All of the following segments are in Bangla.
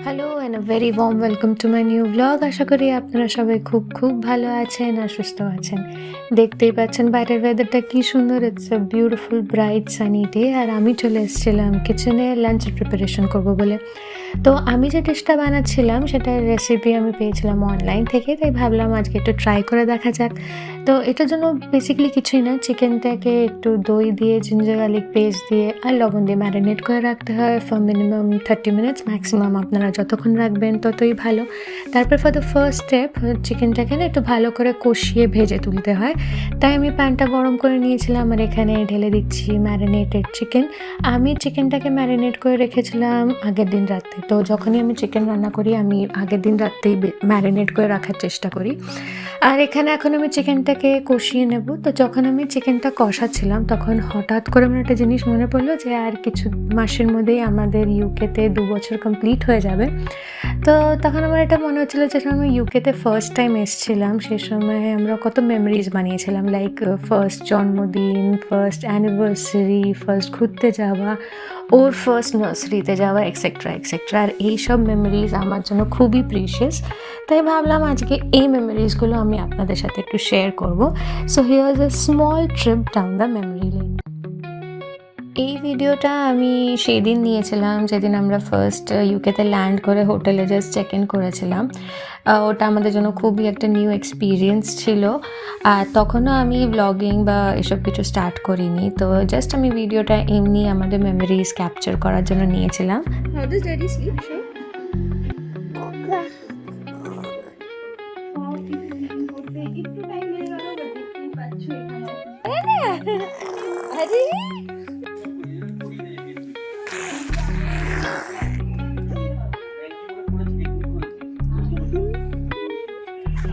Hello and a very warm welcome to my new blog. আশা করি আপনারা সবাই খুব খুব ভালো আছেন আর সুস্থ আছেন। দেখতেই পাচ্ছেন বাইরের ওয়েদারটা কি সুন্দর, it's a beautiful bright sunny day. আর আমি চলে এসেছিলাম কিচেনে লাঞ্চের প্রিপারেশন করব বলে। তো আমি যে ডিশটা বানাচ্ছিলাম সেটার রেসিপি আমি পেয়েছিলাম অনলাইন থেকে, তাই ভাবলাম আজকে একটু ট্রাই করে দেখা যাক। তো এটার জন্য বেসিক্যালি কিছুই না, চিকেনটাকে একটু দই দিয়ে, জিঞ্জার গার্লিক পেস্ট দিয়ে আর লবণ দিয়ে ম্যারিনেট করে রাখতে হয় ফর মিনিমাম 30 মিনিটস, ম্যাক্সিমাম আপনারা যতক্ষণ রাখবেন ততই ভালো। তারপর ফর দ্য ফার্স্ট স্টেপ চিকেনটাকে না একটু ভালো করে কষিয়ে ভেজে তুলতে হয়। তাই আমি প্যানটা গরম করে নিয়েছিলাম আর এখানে ঢেলে দিচ্ছি ম্যারিনেটেড চিকেন। আমি চিকেনটাকে ম্যারিনেট করে রেখেছিলাম আগের দিন রাতে। তো যখনই আমি চিকেন রান্না করি আমি আগের দিন রাতেই ম্যারিনেট করে রাখার চেষ্টা করি। আর এখানে এখন আমি চিকেনটাকে কষিয়ে নেব। তো যখন আমি চিকেনটা কষাচ্ছিলাম তখন হঠাৎ করে আমার একটা জিনিস মনে পড়লো যে আর কিছু মাসের মধ্যেই আমাদের ইউকেতে 2 বছর কমপ্লিট হয়ে যাবে। তো তখন আমার এটা মনে হচ্ছিলো যে যখন আমি ইউকেতে ফার্স্ট টাইম এসেছিলাম সে সময় আমরা কত মেমোরিজ বানিয়েছিলাম, লাইক ফার্স্ট জন্মদিন, ফার্স্ট অ্যানিভার্সারি, ফার্স্ট ঘুরতে যাওয়া, ওর ফার্স্ট নার্সারিতে যাওয়া, এক্সেট্রা এক্সেট্রা। আর এইসব মেমোরিজ আমার জন্য খুবই প্রিশিয়াস। তাই ভাবলাম আজকে এই মেমোরিজগুলো আমি আপনাদের সাথে একটু শেয়ার করব। So here's a small trip down the memory lane. এই ভিডিওটা আমি সেই দিন নিয়েছিলাম যেদিন আমরা ফার্স্ট ইউকেতে ল্যান্ড করে হোটেলে জাস্ট চেক ইন করেছিলাম। ওটা আমাদের জন্য খুবই একটা নিউ এক্সপিরিয়েন্স ছিল। আর তখনও আমি ব্লগিং বা এসব কিছু স্টার্ট করিনি। তো জাস্ট আমি ভিডিওটা এমনি আমাদের মেমোরিজ ক্যাপচার করার জন্য নিয়েছিলাম। How does Daddy sleep? Sure. একটু টাইম লেগে গেল, দেখতেই পাচ্ছ এখানে। আরে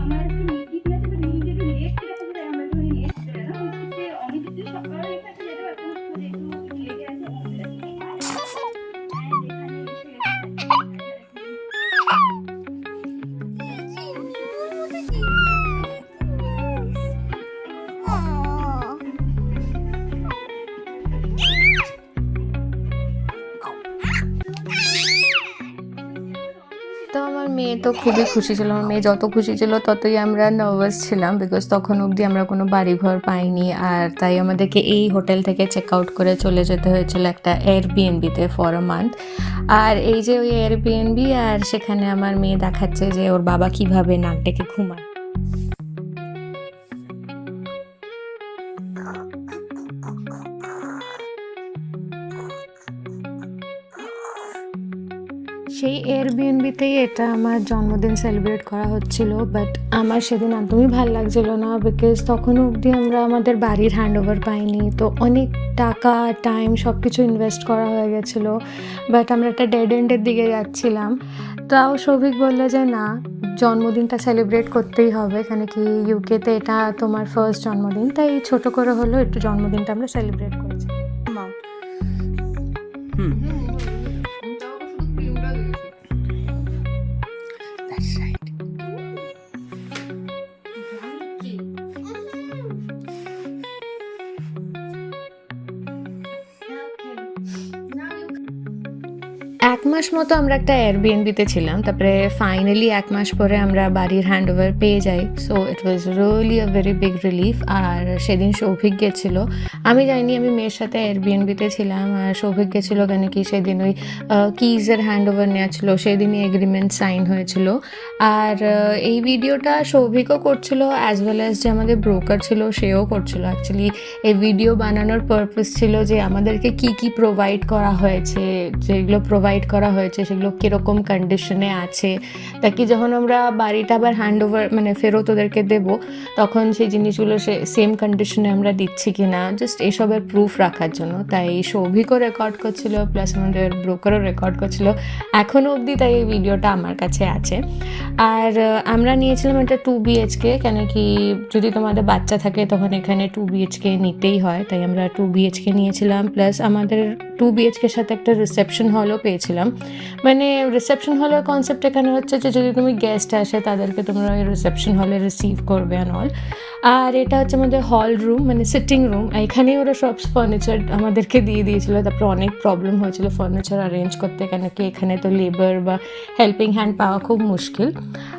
আমার একটু মিটিং আছে, তো মিটিং একটু লেট করে ফেলে আমরা একটু লেট করে না ওইদিকে অনেক কিছু সকালে এখানে যেতে পারতাম, একটু লেগে আছে আমাদের। তো আমার মেয়ে তো খুবই খুশি ছিল। আমার মেয়ে যত খুশি ছিল ততই আমরা নার্ভাস ছিলাম, বিকজ তখন অবধি আমরা কোনো বাড়িঘর পাইনি। আর তাই আমাদেরকে এই হোটেল থেকে চেক আউট করে চলে যেতে হয়েছিল একটা এয়ারবিএনবিতে ফর আ মান্থ। আর এই যে ওই এয়ারবিএনবি, আর সেখানে আমার মেয়ে দেখাচ্ছে যে ওর বাবা কিভাবে নাক ডেকে ঘুমায়। সেই এয়ারবিএনবিতেই এটা আমার জন্মদিন সেলিব্রেট করা হচ্ছিল, বাট আমার সেদিন একদমই ভাল লাগছিল না, বিকজ তখনও অবধি আমরা আমাদের বাড়ির হ্যান্ডওভার পাইনি। তো অনেক টাকা, টাইম সব কিছু ইনভেস্ট করা হয়ে গেছিলো, বাট আমরা একটা ডেড এন্ডের দিকে যাচ্ছিলাম। তাও সৌভিক বললো যে না, জন্মদিনটা সেলিব্রেট করতেই হবে, এখানে কি ইউকেতে এটা তোমার ফার্স্ট জন্মদিন, তাই ছোট করে হলেও একটু জন্মদিনটা আমরা সেলিব্রেট করেছি। এক মাস মতো আমরা একটা এয়ারবিএনবিতে ছিলাম, তারপরে ফাইনালি 1 মাস পরে আমরা বাড়ির হ্যান্ডওভার পেয়ে যাই। So it was really a very big relief. আর সেদিন সৌভিক গেছিলো, আমি যাইনি, আমি মেয়ের সাথে এয়ারবিএনবিতে ছিলাম। আর সৌভিক গেছিলো কেন কি সেদিন ওই কিজের হ্যান্ডওভার নেওয়া ছিল, সেদিনই এগ্রিমেন্ট সাইন হয়েছিল। আর এই ভিডিওটা সৌভিকও করছিল, অ্যাজ ওয়েল অ্যাজ যে আমাদের ব্রোকার ছিল সেও করছিল। অ্যাকচুয়ালি এই ভিডিও বানানোর পারপাস ছিল যে আমাদেরকে কি কি প্রোভাইড করা হয়েছে, যেগুলো প্রোভাইড করা হয়েছে সেগুলো কীরকম কন্ডিশনে আছে, তাকে যখন আমরা বাড়িটা আবার হ্যান্ডওভার মানে ফেরত ওদেরকে দেবো তখন সেই জিনিসগুলো সেম কন্ডিশনে আমরা দিচ্ছি কি না, জাস্ট এসবের প্রুফ রাখার জন্য। তাই সৌভিকও রেকর্ড করছিল, প্লাস আমাদের ব্রোকারও রেকর্ড করছিল এখনও অবধি, তাই এই ভিডিওটা আমার কাছে আছে। আর আমরা নিয়েছিলাম একটা 2 BHK, কেন কি যদি তোমাদের বাচ্চা থাকে তখন এখানে 2 BHK নিতেই হয়, তাই আমরা 2 BHK নিয়েছিলাম। প্লাস আমাদের 2 BHK সাথে একটা রিসেপশন হলও পেয়েছিলাম। করেছিলাম। মানে রিসেপশন হলের কনসেপ্ট এখানে হচ্ছে যে যদি তুমি গেস্ট আসে তাদেরকে তোমরা ওই রিসেপশন হলে রিসিভ করবে অ্যান্ড অল। আর এটা হচ্ছে আমাদের হল রুম, মানে সিটিং রুম। এখানেই ওরা সব ফার্নিচার আমাদেরকে দিয়ে দিয়েছিলো। তারপরে অনেক প্রবলেম হয়েছিল ফার্নিচার অ্যারেঞ্জ করতে, কেন কি এখানে তো লেবার বা হেল্পিং হ্যান্ড পাওয়া খুব মুশকিল।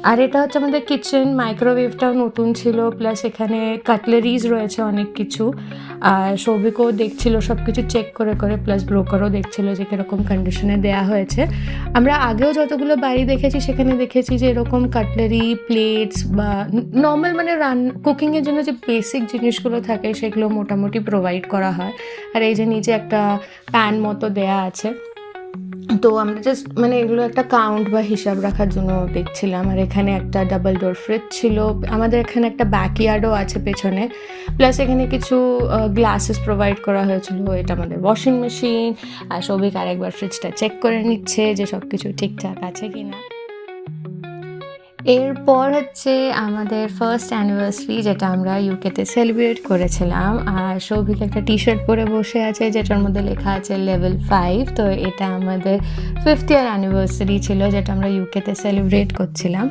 আর এটা হচ্ছে আমাদের কিচেন, মাইক্রোওয়েভটাও নতুন ছিল, প্লাস এখানে কাটলারিজ রয়েছে অনেক কিছু। আর সৌভিকও দেখছিল সব কিছু চেক করে করে, প্লাস ব্রোকারও দেখছিল যে কীরকম কন্ডিশনে দেওয়া হয়েছে। আমরা আগেও যতগুলো বাড়ি দেখেছি সেখানে দেখেছি যে এরকম কাটলারি, প্লেটস বা নর্মাল মানে কুকিংয়ের জন্য যে বেসিক জিনিসগুলো থাকে সেগুলো মোটামুটি প্রোভাইড করা হয়। আর এই যে নিচে একটা প্যান মতো দেয়া আছে, তো আমরা জাস্ট মানে এগুলো একটা কাউন্ট বা হিসাব রাখার জন্য দেখছিলাম। আর এখানে একটা ডাবল ডোর ফ্রিজ ছিল, আমাদের এখানে একটা ব্যাকইয়ার্ডও আছে পেছনে, প্লাস এখানে কিছু গ্লাসেস প্রোভাইড করা হয়েছিল। এটা আমাদের ওয়াশিং মেশিন। আর সৌভিক আরেকবার ফ্রিজটা চেক করে নিচ্ছে যে সব কিছু ঠিকঠাক আছে কি না। এরপর হচ্ছে আমাদের ফার্স্ট অ্যানিভার্সারি, যেটা আমরা ইউকেতে সেলিব্রেট করেছিলাম। আর সৌভিক একটা টি শার্ট পরে বসে আছে যেটার মধ্যে লেখা আছে লেভেল 5। তো এটা আমাদের 5th ইয়ার অ্যানিভার্সারি ছিল, যেটা আমরা ইউকেতে সেলিব্রেট করছিলাম।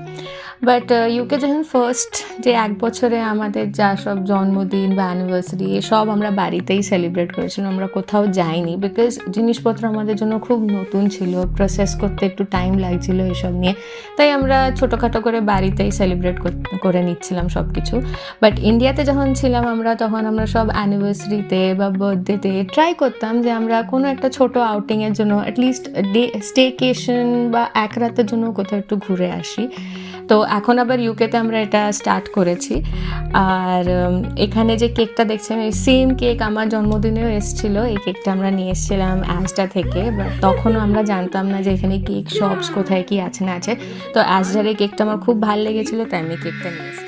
বাট ইউকে যখন ফার্স্ট যে 1 বছরে আমাদের যা সব জন্মদিন বা অ্যানিভার্সারি সব আমরা বাড়িতেই সেলিব্রেট করেছিলাম, আমরা কোথাও যাইনি। বিকজ জিনিসপত্র আমাদের জন্য খুব নতুন ছিল, প্রসেস করতে একটু টাইম লাগছিল এসব নিয়ে, তাই আমরা ছোটোখাটো করে বাড়িতেই সেলিব্রেট করে নিচ্ছিলাম সব কিছু। বাট ইন্ডিয়াতে যখন ছিলাম আমরা, তখন আমরা সব অ্যানিভার্সারিতে বা বার্থডেতে ট্রাই করতাম যে আমরা কোনো একটা ছোটো আউটিংয়ের জন্য অ্যাটলিস্ট স্টেকেশন বা এক রাতের জন্য কোথাও একটু ঘুরে আসি। তো এখন আবার ইউকেতে আমরা এটা স্টার্ট করেছি। আর এখানে যে কেকটা দেখছেন, এই সেম কেক আমার জন্মদিনেও এসেছিলো। এই কেকটা আমরা নিয়ে এসেছিলাম অ্যাজডা থেকে, বাট তখনও আমরা জানতাম না যে এখানে কেক শপস কোথায় কি আছে না আছে। তো অ্যাজডার এই কেকটা আমার খুব ভালো লেগেছিলো, তাই আমি কেকটা নিয়ে এসেছি।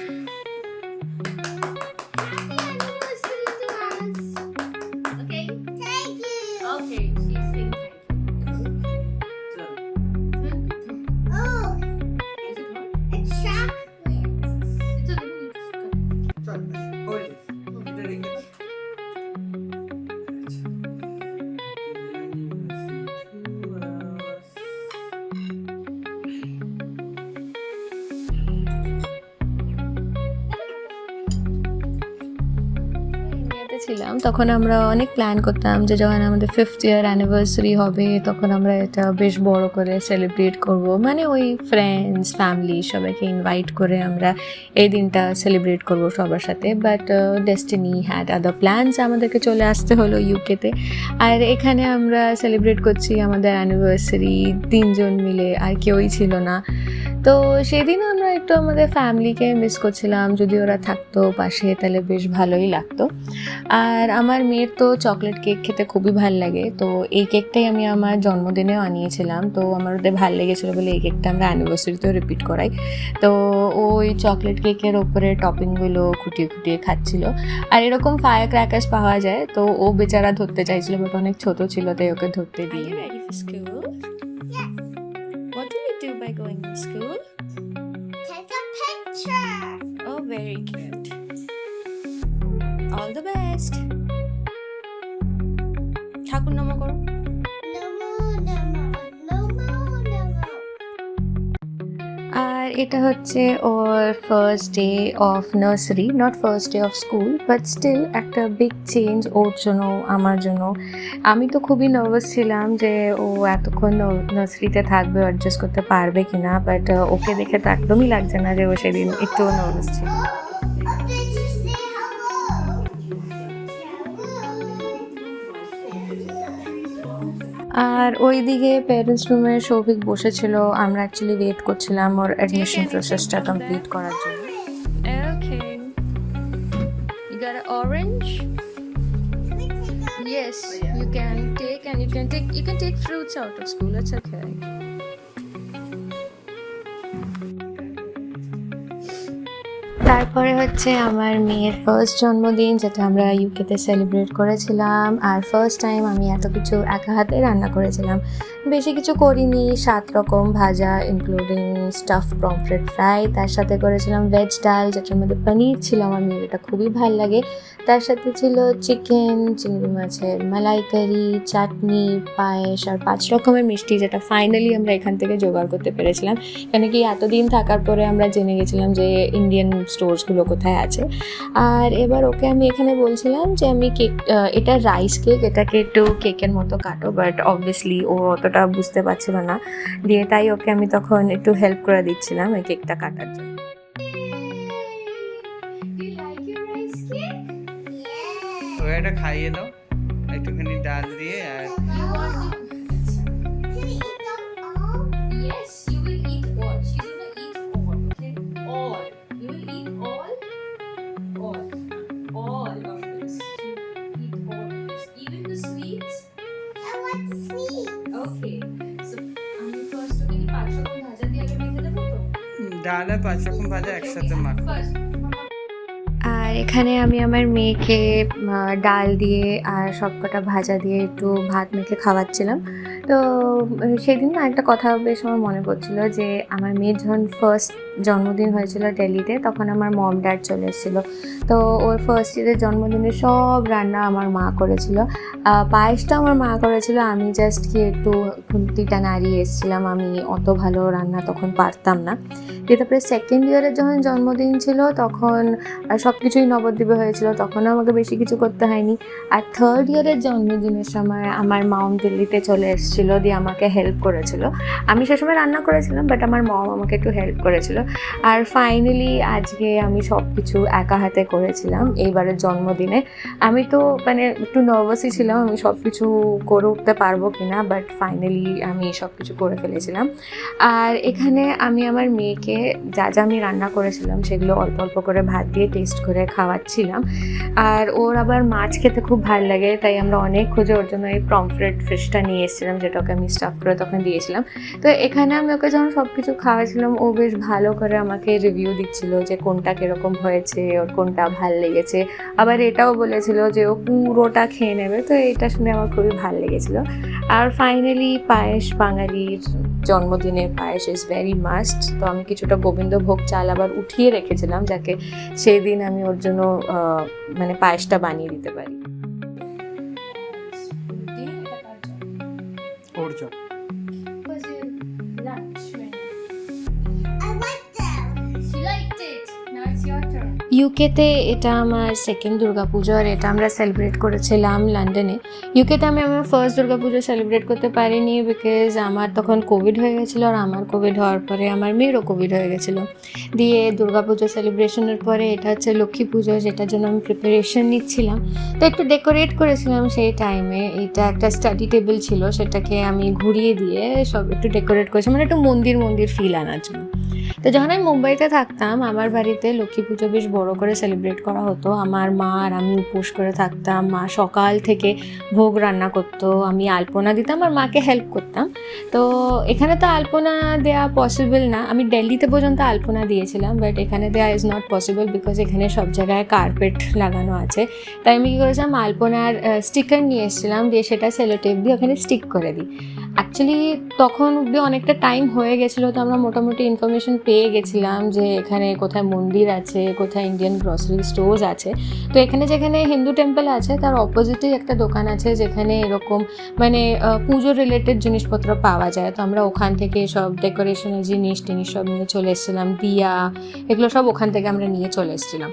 ছিলাম তখন আমরা অনেক প্ল্যান করতাম যে যখন আমাদের 5th ইয়ার অ্যানিভার্সারি হবে তখন আমরা এটা বেশ বড় করে সেলিব্রেট করব, মানে ওই ফ্রেন্ডস ফ্যামিলি সবাইকে ইনভাইট করে আমরা এই দিনটা সেলিব্রেট করব সবার সাথে। But destiny had other plans, আমাদেরকে চলে আসতে হলো ইউকেতে। আর এখানে আমরা সেলিব্রেট করছি আমাদের অ্যানিভার্সারি 3 জন মিলে, আর কেউই ছিল না। তো সেদিন আমরা একটু আমাদের ফ্যামিলিকে মিস করছিলাম, যদি ওরা থাকতো পাশে তাহলে বেশ ভালোই লাগতো। আর আমার মেয়ের তো চকলেট কেক খেতে খুবই ভাল লাগে, তো এই কেকটাই আমি আমার জন্মদিনেও আনিয়েছিলাম। তো আমার ওদের ভাল লেগেছিলো বলে এই কেকটা আমরা অ্যানিভার্সারিতেও রিপিট করাই। তো ওই চকলেট কেকের ওপরে টপিংগুলো খুঁটিয়ে খুঁটিয়ে খাচ্ছিল। আর এরকম ফায়ার ক্র্যাকার্স পাওয়া যায়, তো ও বেচারা ধরতে চাইছিল, বাট অনেক ছোট ছিল তাই ওকে ধরতে দিয়ে। What do you do by going to school? Take a picture. Oh, very cute. All the best. ঠাকুর নমো করো। Namo, namo, namo, namo. আর এটা হচ্ছে ওর first day of nursery, not first day of school, but still একটা বিগ চেঞ্জ ওর জন্য আমার জন্য। আমি তো খুবই নার্ভাস ছিলাম যে ও এতক্ষণ নার্সারিতে থাকবে, অ্যাডজাস্ট করতে পারবে কিনা, বাট ওকে দেখে তো একদমই লাগছে না যে ও সেদিন একটুও নার্ভাস ছিল। Oh, did you say আর ওইদিকে প্যারেন্টস রুমে সৌভিক বসেছিল, আমরা অ্যাকচুয়ালি ওয়েট করছিলাম ওর অ্যাডমিশন প্রসেসটা কমপ্লিট করার জন্য। Okay. You got an orange? Yes, you can take, and you can take fruits out of school. It's okay. তারপরে হচ্ছে আমার মেয়ের ফার্স্ট জন্মদিন, যেটা আমরা ইউকেতে সেলিব্রেট করেছিলাম। আর ফার্স্ট টাইম আমি এত কিছু একা হাতে রান্না করেছিলাম। বেশি কিছু করিনি, 7 রকম ভাজা ইনক্লুডিং স্টাফ পমফ্রেট ফ্রাই, তার সাথে করেছিলাম ভেজ ডাল যেটার মধ্যে পনির ছিল, আমার মেয়ের এটা খুবই ভালো লাগে। তার সাথে ছিল চিকেন, চিংড়ি মাছের মালাই কারি, চাটনি, পায়েস আর 5 রকমের মিষ্টি, যেটা ফাইনালি আমরা এখান থেকে জোগাড় করতে পেরেছিলাম। কেন কি এতদিন থাকার পরে আমরা জেনে গেছিলাম যে ইন্ডিয়ান স্টোরসগুলো কোথায় আছে। আর এবার ওকে আমি এখানে বলছিলাম যে আমি কেক, এটা রাইস কেক, এটাকে একটু কেকের মতো কাটো, বাট অবভিয়াসলি ও অতটা বুঝতে পারছিল না, দিয়ে তাই ওকে আমি তখন একটু হেল্প করে দিচ্ছিলাম এই কেকটা কাটার জন্য। Do you like your rice cake? Yeah. ওকে এটা খাইয়ে দাও একটুখানি ডাল দিয়ে আর You want it? Can you eat them all? Yes, you will eat all. She's gonna eat all. Okay, all. You will eat all. All. All of this. You eat all of this. Even the sweets. I want sweet. Okay. So আমি first ওকে কি 5 রকম ভাজা দিয়ে আগে মেখে দেবো তো? ডাল আর 5 রকম ভাজা একসাথে মাখো। First. আর এখানে আমি আমার মেয়েকে ডাল দিয়ে আর সবকটা ভাজা দিয়ে একটু ভাত মেখে খাওয়াচ্ছিলাম। তো সেদিন না একটা কথা বেশ আমার মনে পড়ছিল যে আমার মেয়ের যখন ফার্স্ট জন্মদিন হয়েছিল দিল্লিতে, তখন আমার মম ড্যাড চলে এসেছিলো। তো ওর ফার্স্ট ইয়ারের জন্মদিনে সব রান্না আমার মা করেছিল, পায়েসটা আমার মা করেছিল, আমি জাস্ট কি একটু খুন্তিটা নাড়িয়ে এসেছিলাম, আমি অত ভালো রান্না তখন পারতাম না। দিয়ে তারপরে সেকেন্ড ইয়ারের যখন জন্মদিন ছিল তখন সব কিছুই নবদ্বীপে হয়েছিল, তখনও আমাকে বেশি কিছু করতে হয়নি। আর থার্ড ইয়ারের জন্মদিনের সময় আমার মম দিল্লিতে চলে এসেছিলো, দিয়ে আমাকে হেল্প করেছিল। আমি সে সময় রান্না করেছিলাম, বাট আমার মম আমাকে একটু হেল্প করেছিল। আর ফাইনালি আজকে আমি সব কিছু একা হাতে করেছিলাম এইবারের জন্মদিনে। আমি তো মানে একটু নার্ভাসই ছিলাম আমি সব কিছু করে উঠতে পারবো কিনা, বাট ফাইনালি আমি সব কিছু করে ফেলেছিলাম। আর এখানে আমি আমার মেয়েকে যা যা আমি রান্না করেছিলাম সেগুলো অল্প অল্প করে ভাত দিয়ে টেস্ট করে খাওয়াচ্ছিলাম। আর ওর আবার মাছ খেতে খুব ভালো লাগে, তাই আমরা অনেক খুঁজে ওর জন্য এই পমফ্রেট ফিশটা নিয়ে এসেছিলাম, যেটাকে আমি স্টাফ করে তখন দিয়েছিলাম। তো এখানে আমি ওকে যখন সব কিছু খাওয়াছিলাম ও বেশ ভালো করে আমাকে রিভিউ দিচ্ছিল যে কোনটা কীরকম হয়েছে, ওর কোনটা ভাল লেগেছে। আবার এটাও বলেছিল যে ও পুরোটা খেয়ে নেবে, তো এটা শুনে আমার খুবই ভালো লেগেছিলো। আর ফাইনালি পায়েস, বাঙালির জন্মদিনে পায়েস ইজ ভেরি মাস্ট। তো আমি কিছুটা গোবিন্দভোগ চাল আবার উঠিয়ে রেখেছিলাম, যাকে সেই দিন আমি ওর জন্য মানে পায়েসটা বানিয়ে দিতে পারি। দিয়ে এটা কার জন্য? ওর জন্য Was your lunch menu? I want them. She liked it. Now it's your turn. ইউকেতে এটা আমার সেকেন্ড দুর্গাপুজো, আর এটা আমরা সেলিব্রেট করেছিলাম লন্ডনে। ইউকেতে আমি আমার ফার্স্ট দুর্গাপুজো সেলিব্রেট করতে পারিনি, বিকজ আমার তখন কোভিড হয়ে গেছিলো, আর আমার কোভিড হওয়ার পরে আমার মেয়েরও কোভিড হয়ে গেছিলো। দিয়ে দুর্গাপুজো সেলিব্রেশনের পরে এটা হচ্ছে লক্ষ্মী পুজো, যেটার জন্য আমি প্রিপারেশন নিচ্ছিলাম। তো একটু ডেকোরেট করেছিলাম সেই টাইমে, এটা একটা স্টাডি টেবিল ছিল, সেটাকে আমি ঘুরিয়ে দিয়ে সব একটু ডেকোরেট করেছি, মানে একটু মন্দির মন্দির ফিল আনার জন্য। তো যখন আমি মুম্বাইতে থাকতাম আমার বাড়িতে লক্ষ্মী পুজো বেশ বড় করে সেলিব্রেট করা হতো। আমার মা আর আমি উপোস করে থাকতাম, মা সকাল থেকে ভোগ রান্না করতো, আমি আলপনা দিতাম আর মাকে হেল্প করতাম। তো এখানে তো আলপনা দেওয়া পসিবল না, আমি দিল্লিতে পর্যন্ত আলপনা দিয়েছিলাম, বাট এখানে দেওয়া ইজ নট পসিবল বিকজ এখানে সব জায়গায় কার্পেট লাগানো আছে। তাই আমি কী করেছিলাম, আলপনার স্টিকার নিয়ে এসেছিলাম, দিয়ে সেটা সেলোটেপ দিয়ে ওখানে স্টিক করে দিই। অ্যাকচুয়ালি তখন অব্দি অনেকটা টাইম হয়ে গেছিলো, তো আমরা মোটামুটি ইনফরমেশন পেয়ে গেছিলাম যে এখানে কোথায় মন্দির আছে, কোথায় ইন্ডিয়ান গ্রসারি স্টোর্স আছে। তো এখানে যেখানে হিন্দু টেম্পল আছে তার অপোজিটেই একটা দোকান আছে যেখানে এরকম মানে পুজো রিলেটেড জিনিসপত্র পাওয়া যায়। তো আমরা ওখান থেকে সব ডেকোরেশনের জিনিস টিনিস সব নিয়ে চলে এসেছিলাম, দিয়া এগুলো সব ওখান থেকে আমরা নিয়ে চলে এসেছিলাম।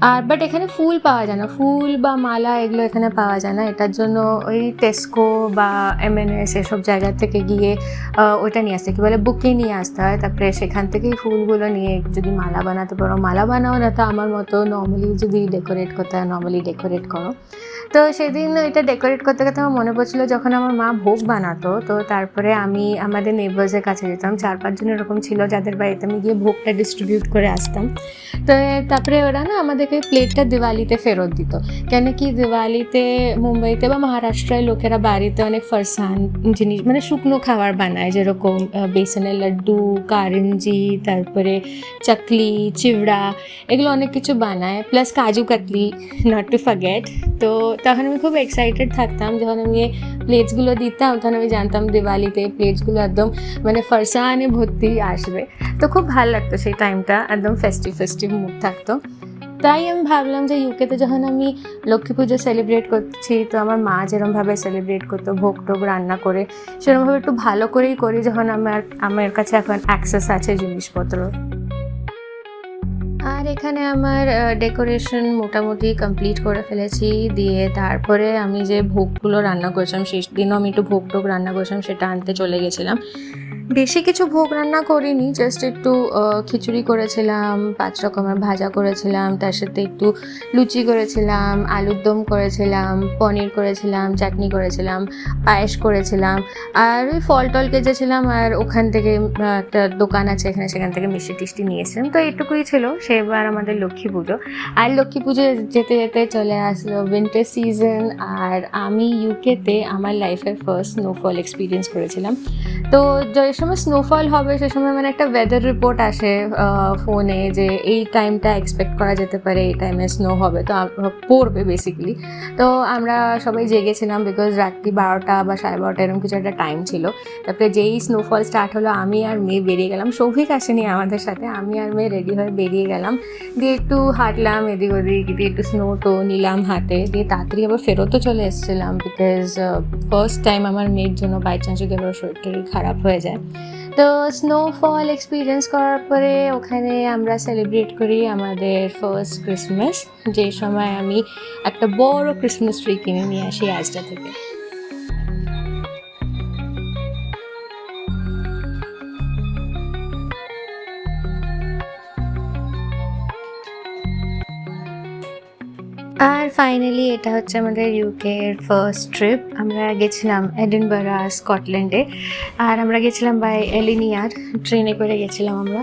আর বাট এখানে ফুল পাওয়া যায় না, ফুল বা মালা এগুলো এখানে পাওয়া যায় না। এটার জন্য ওই টেস্কো বা M&S এসব জায়গা থেকে গিয়ে ওইটা নিয়ে আসতে, কী বলে, বুকে নিয়ে আসতে হয়। তারপরে সেখান থেকেই ফুলগুলো নিয়ে যদি মালা বানাতে পারো মালা বানাও, না তো আমার মতো নর্মালি যদি ডেকোরেট করতে হয় নর্মালি ডেকোরেট করো। তো সেদিন এটা ডেকোরেট করতে করতে আমার মনে পড়ছিলো যখন আমার মা ভোগ বানাতো, তো তারপরে আমি আমাদের নেবার্সের কাছে যেতাম, 4-5 জন এরকম ছিল যাদের বাড়িতে আমি গিয়ে ভোগটা ডিস্ট্রিবিউট করে আসতাম। তো তারপরে ওরা না আমাদেরকে প্লেটটা দিওয়ালিতে ফেরত দিত, কেন কি দিওয়ালিতে মুম্বাইতে বা মহারাষ্ট্রায় লোকেরা বাড়িতে অনেক ফারসান জিনিস মানে শুকনো খাবার বানায়, যেরকম বেসনের লাড্ডু, কারিঞ্জি, তারপরে চাকলি, চিবড়া, এগুলো অনেক কিছু বানায়, plus kaju katli, not to forget. তো তখন আমি খুব এক্সাইটেড থাকতাম, যখন আমি প্লেটসগুলো দিতাম তখন আমি জানতাম দিওয়ালিতে প্লেটসগুলো একদম মানে ফরসানে ভর্তি আসবে। তো খুব ভালো লাগতো সেই টাইমটা, একদম ফেস্টিভ মুড থাকতো। তাই আমি ভাবলাম যে ইউকেতে যখন আমি লক্ষ্মী পুজো সেলিব্রেট করছি, তো আমার মা যেরকমভাবে সেলিব্রেট করতো ভোগ টোগ রান্না করে, সেরকমভাবে একটু ভালো করেই করি যখন আমার কাছে এখন অ্যাক্সেস আছে জিনিসপত্র। আর এখানে আমার ডেকোরেশন মোটামুটি কমপ্লিট করে ফেলেছি। দিয়ে তারপরে আমি যে ভোগগুলো রান্না করেছিলাম, শেষ দিনও আমি একটু ভোগ টোগ রান্না করেছিলাম, সেটা আনতে চলে গেছিলাম। বেশি কিছু ভোগ রান্না করিনি, জাস্ট একটু খিচুড়ি করেছিলাম, 5 রকমের ভাজা করেছিলাম, তার সাথে একটু লুচি করেছিলাম, আলুর দম করেছিলাম, পনির করেছিলাম, চাটনি করেছিলাম, পায়েস করেছিলাম, আর ওই ফল টল কেজেছিলাম। আর ওখান থেকে একটা দোকান আছে এখানে, সেখান থেকে মিষ্টি টিষ্টি নিয়েছিলাম। তো এইটুকুই ছিল সেবার আমাদের লক্ষ্মী পুজো। আর লক্ষ্মী পুজো যেতে যেতে চলে আসলো উইন্টার সিজন। আর আমি ইউকেতে আমার লাইফের ফার্স্ট স্নোফল এক্সপিরিয়েন্স করেছিলাম। তো যে সময় স্নোফল হবে সে সময় মানে একটা ওয়েদার রিপোর্ট আসে ফোনে যে এই টাইমটা এক্সপেক্ট করা যেতে পারে, এই টাইমে স্নো হবে, তো পড়বে বেসিক্যালি। তো আমরা সবাই জেগেছিলাম, বিকজ রাত্রি 12টা বা 12:30 এরকম কিছু একটা টাইম ছিল। তারপরে যেই স্নোফল স্টার্ট হলো আমি আর মেয়ে বেরিয়ে গেলাম, সৌভিক আসেনি আমাদের সাথে, আমি আর মেয়ে রেডি হয়ে বেরিয়ে গেলাম। দিয়ে একটু হাঁটলাম এদিক ওদিক, দিয়ে একটু স্নো টো নিলাম হাতে, দিয়ে তাড়াতাড়ি আবার ফেরতও চলে এসেছিলাম, বিকজ ফার্স্ট টাইম আমার মেয়ের জন্য বাই চান্স যদি আবার শরীর খারাপ হয়ে যায়। তো স্নোফল এক্সপিরিয়েন্স করার পরে ওখানে আমরা সেলিব্রেট করি আমাদের ফার্স্ট ক্রিসমাস, যে সময় আমি একটা বড় ক্রিসমাস ট্রি কিনে নিয়ে আসি আজটা থেকে। আর ফাইনালি এটা হচ্ছে আমাদের ইউকের ফার্স্ট ট্রিপ। আমরা গেছিলাম এডিনবারা, স্কটল্যান্ডে। আর আমরা গেছিলাম বাই এলিনিয়ার, ট্রেনে করে গেছিলাম আমরা।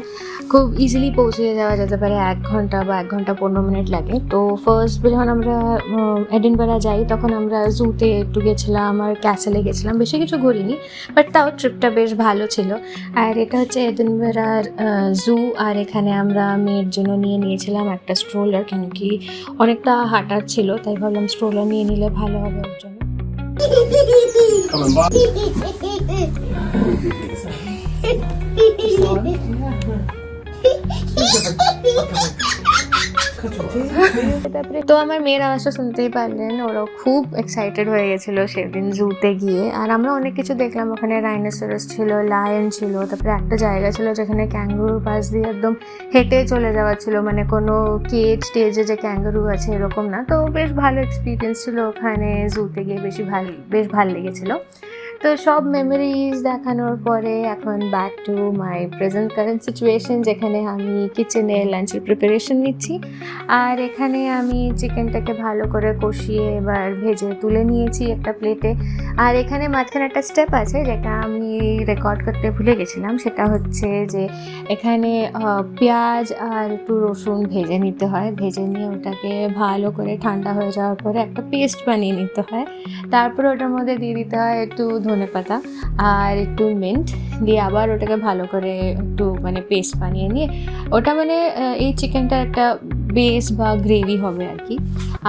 খুব ইজিলি পৌঁছে যাওয়া যেতে পারে, 1 ঘন্টা বা 1 ঘন্টা 15 মিনিট লাগে। তো ফার্স্ট যখন আমরা এডিনবারা যাই তখন আমরা জুতে একটু গেছিলাম আর ক্যাসেলে গেছিলাম, বেশি কিছু ঘুরিনি, বাট তাও ট্রিপটা বেশ ভালো ছিল। আর এটা হচ্ছে এডিনবারার জু। আর এখানে আমরা মেয়ের জন্য নিয়েছিলাম একটা স্ট্রোলার, কেন কি অনেকটা হাঁটার ছিল, তাই ভাবলাম স্ট্রোলার নিয়ে নিলে ভালো হবে ওর জন্য। তো আমার মেয়ের আওয়াজটা শুনতেই পারলেন, ওরা খুব এক্সাইটেড হয়ে গেছিলো সেদিন জুতে গিয়ে। আর আমরা অনেক কিছু দেখলাম, ওখানে রাইনোসেরাস ছিল, লায়ন ছিল, তারপরে একটা জায়গা ছিল যেখানে ক্যাঙ্গুরুর পাশ দিয়ে একদম হেঁটে চলে যাওয়া ছিল, মানে কোনো কেজ স্টেজে যে ক্যাঙ্গুরু আছে এরকম না। তো বেশ ভালো এক্সপিরিয়েন্স ছিল ওখানে জুতে গিয়ে, বেশ ভালো লেগেছিলো। তো সব মেমোরিজ দেখানোর পরে এখন back to my current situation, যেখানে আমি কিচেনে লাঞ্চের প্রিপারেশন নিচ্ছি। আর এখানে আমি চিকেনটাকে ভালো করে কষিয়ে এবার ভেজে তুলে নিয়েছি একটা প্লেটে। আর এখানে মাঝখানে একটা স্টেপ আছে যেটা আমি রেকর্ড করতে ভুলে গেছিলাম, সেটা হচ্ছে যে এখানে পেঁয়াজ আর একটু রসুন ভেজে নিতে হয়। ভেজে নিয়ে ওটাকে ভালো করে ঠান্ডা হয়ে যাওয়ার পরে একটা পেস্ট বানিয়ে নিতে হয়। তারপরে ওটার মধ্যে দিয়ে দিতে হয় একটু ধনেপাতা আর একটু মিন্ট, দিয়ে আবার ওটাকে ভালো করে একটু মানে পেস্ট বানিয়ে নিয়ে ওটা মানে এই চিকেনটা একটা বেস বা গ্রেভি হবে আর কি।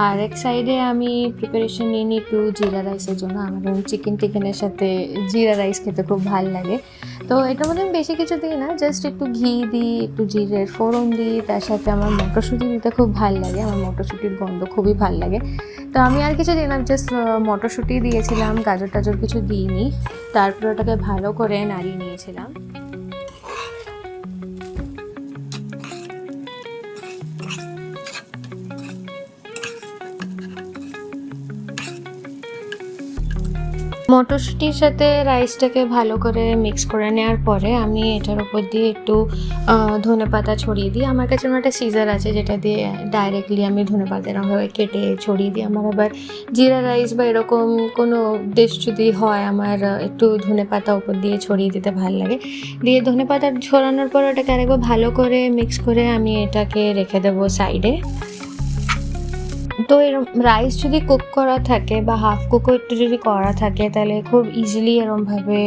আর এক সাইডে আমি প্রিপারেশন নিয়ে নিই একটু জিরা রাইসের জন্য। আমার চিকেনের সাথে জিরা রাইস খেতে খুব ভালো লাগে। তো এটার মধ্যে আমি বেশি কিছু দিই না, জাস্ট একটু ঘি দিই, একটু জিরের ফোড়ন দিই, তার সাথে আমার মটরশুঁটি দিতে খুব ভালো লাগে, আমার মটরশুঁটির গন্ধ খুবই ভালো লাগে। তো আমি আর কিছু দিই না, জাস্ট মটরশুঁটি দিয়েছিলাম, গাজর টাজর কিছু দিইনি। তারপরে ওটাকে ভালো করে নাড়িয়ে নিয়েছিলাম। মটরশুঁটির সাথে রাইসটাকে ভালো করে মিক্স করে নেওয়ার পরে আমি এটার উপর দিয়ে একটু ধনেপাতা ছড়িয়ে দিই। আমার কাছে একটা সিজার আছে যেটা দিয়ে ডাইরেক্টলি আমি ধনেপাতা এরকমভাবে কেটে ছড়িয়ে দিই। আমার আবার জিরা রাইস বা এরকম কোনো ডিশ যদি হয় আমার একটু ধনেপাতা উপর দিয়ে ছড়িয়ে দিতে ভালো লাগে। দিয়ে ধনেপাতা ছড়ানোর পর ওটাকে আরেকবার ভালো করে মিক্স করে আমি এটাকে রেখে দেবো সাইডে। তো এরম রাইস যদি কুক করা থাকে বা হাফ কুকও একটু যদি করা থাকে তাহলে খুব ইজিলি এরমভাবে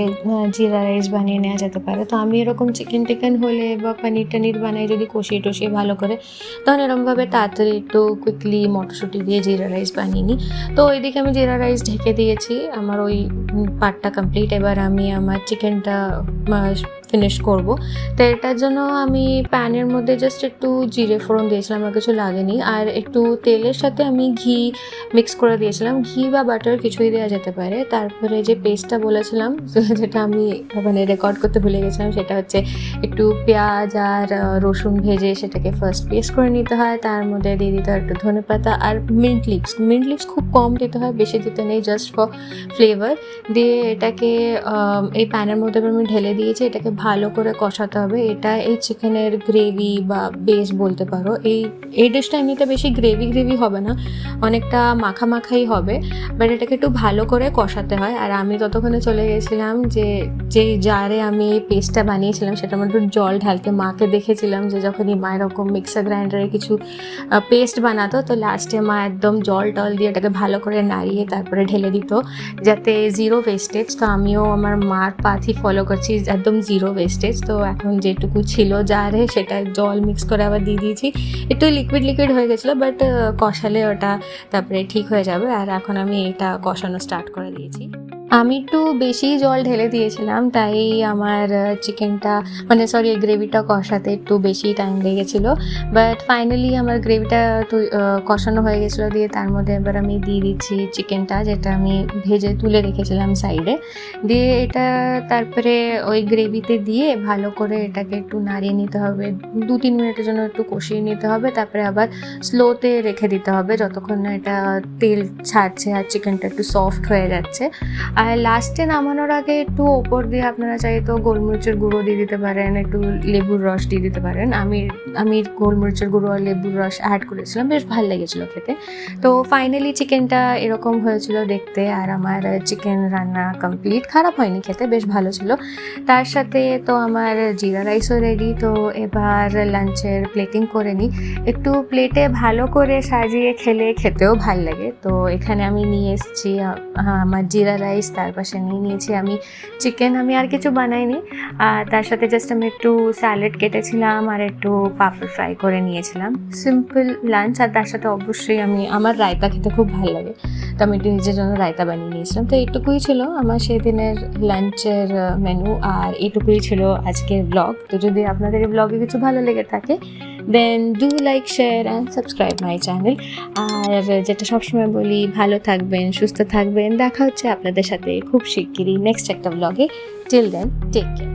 জিরা রাইস বানিয়ে নেওয়া যেতে পারে। তো আমি এরকম চিকেন টিকেন হলে বা পনির টনির বানাই যদি কষিয়ে টষিয়ে ভালো করে, তখন এরমভাবে তাড়াতাড়ি একটু কুইকলি মটরশুঁটি দিয়ে জিরা রাইস বানিয়ে নিই। তো ওইদিকে আমি জিরা রাইস ঢেকে দিয়েছি, আমার ওই পার্টটা কমপ্লিট। এবার আমি আমার চিকেনটা ফিনিশ করব। তো এটার জন্য আমি প্যানের মধ্যে জাস্ট একটু জিরে ফোড়ন দিয়েছিলাম, আর কিছু লাগেনি। আর একটু তেলের সাথে আমি ঘি মিক্স করে দিয়েছিলাম, ঘি বা বাটার কিছুই দেওয়া যেতে পারে। তারপরে যে পেস্টটা বলেছিলাম যেটা আমি মানে রেকর্ড করতে ভুলে গেছিলাম, সেটা হচ্ছে একটু পেঁয়াজ আর রসুন ভেজে সেটাকে ফার্স্ট পেস্ট করে নিতে হয়। তার মধ্যে দিয়ে দিতে হয় একটু ধনেপাতা আর মিন্ট লিভস খুব কম দিতে হয়, বেশি দিতে নেই, জাস্ট ফর ফ্লেভার। দিয়ে এটাকে এই প্যানের মধ্যে আমি ঢেলে দিয়েছি, এটাকে ভালো করে কষাতে হবে। এটা এই চিকেনের গ্রেভি বা বেস বলতে পারো। এই ডিশটা এমনিতে বেশি গ্রেভি হবে না, অনেকটা মাখাই হবে, বাট এটাকে একটু ভালো করে কষাতে হয়। আর আমি ততক্ষণে চলে গেছিলাম যেই জারে আমি এই পেস্টটা বানিয়েছিলাম সেটার মধ্যে জল ঢালতে। মাকে দেখেছিলাম যে যখনই মা এরকম মিক্সার গ্রাইন্ডারে কিছু পেস্ট বানাতো, তো লাস্টে মা একদম জল টল দিয়ে এটাকে ভালো করে নাড়িয়ে তারপরে ঢেলে দিত, যাতে জিরো ওয়েস্টেজ। তো আমিও আমার মার পাথই ফলো করছি, একদম জিরো ওয়েস্টেজ। তো এখন যেটুকু ছিল জারে সেটা জল মিক্স করে আবার দিয়ে দিয়েছি, একটু লিকুইড হয়ে গেছিলো, বাট কষালে ওটা তারপরে ঠিক হয়ে যাবে। আর এখন আমি এটা কষানো স্টার্ট করে দিয়েছি। আমি একটু বেশি জল ঢেলে দিয়েছিলাম, তাই আমার চিকেনটা এই গ্রেভিটা কষাতে একটু বেশি টাইম লেগেছিলো। বাট ফাইনালি আমার গ্রেভিটা কষানো হয়ে গেছিলো। দিয়ে তার মধ্যে এবার আমি দিয়ে দিচ্ছি চিকেনটা, যেটা আমি ভেজে তুলে রেখেছিলাম সাইডে। দিয়ে এটা তারপরে ওই গ্রেভিতে দিয়ে ভালো করে এটাকে একটু নাড়িয়ে নিতে হবে, 2-3 মিনিটের জন্য একটু কষিয়ে নিতে হবে। তারপরে আবার স্লোতে রেখে দিতে হবে যতক্ষণ না এটা তেল ছাড়ছে আর চিকেনটা একটু সফট হয়ে যাচ্ছে। আর লাস্টে নামানোর আগে একটু ওপর দিয়ে আপনারা চাইতো গোলমরিচের গুঁড়ো দিয়ে দিতে পারেন, একটু লেবুর রস দিয়ে দিতে পারেন। আমি গোলমরিচের গুঁড়ো আর লেবুর রস অ্যাড করেছিলাম, বেশ ভালো লেগেছিলো খেতে। তো ফাইনালি চিকেনটা এরকম হয়েছিল দেখতে। আর আমার চিকেন রান্না কমপ্লিট, খারাপ হয়নি খেতে, বেশ ভালো ছিল। তার সাথে তো আমার জিরা রাইসও রেডি। তো এবার লাঞ্চের প্লেটিং করে নিই। একটু প্লেটে ভালো করে সাজিয়ে খেতেও ভাল লাগে। তো এখানে আমি নিয়ে এসেছি আমার জিরা রাইস, তার পাশে নিয়েছি আমি চিকেন। আমি আর কিছু বানাইনি, আর তার সাথে জাস্ট আমি একটু স্যালাড কেটেছিলাম আর একটু পাপড় ফ্রাই করে নিয়েছিলাম। Simple lunch. আর তার সাথে অবশ্যই আমার রায়তা খেতে খুব ভালো লাগে, তো আমি একটু নিজের জন্য রায়তা বানিয়ে নিয়েছিলাম। তো এইটুকুই ছিল আমার সেদিনের লাঞ্চের মেনু, আর এইটুকুই ছিল আজকের ব্লগ। তো যদি আপনাদের এই ব্লগে কিছু ভালো লেগে থাকে, then do like, share and subscribe my channel. আর যেটা সবসময় বলি, ভালো থাকবেন, সুস্থ থাকবেন। দেখা হচ্ছে আপনাদের সাথে খুব শিগগিরই নেক্সট একটা ব্লগে। Till then, take care.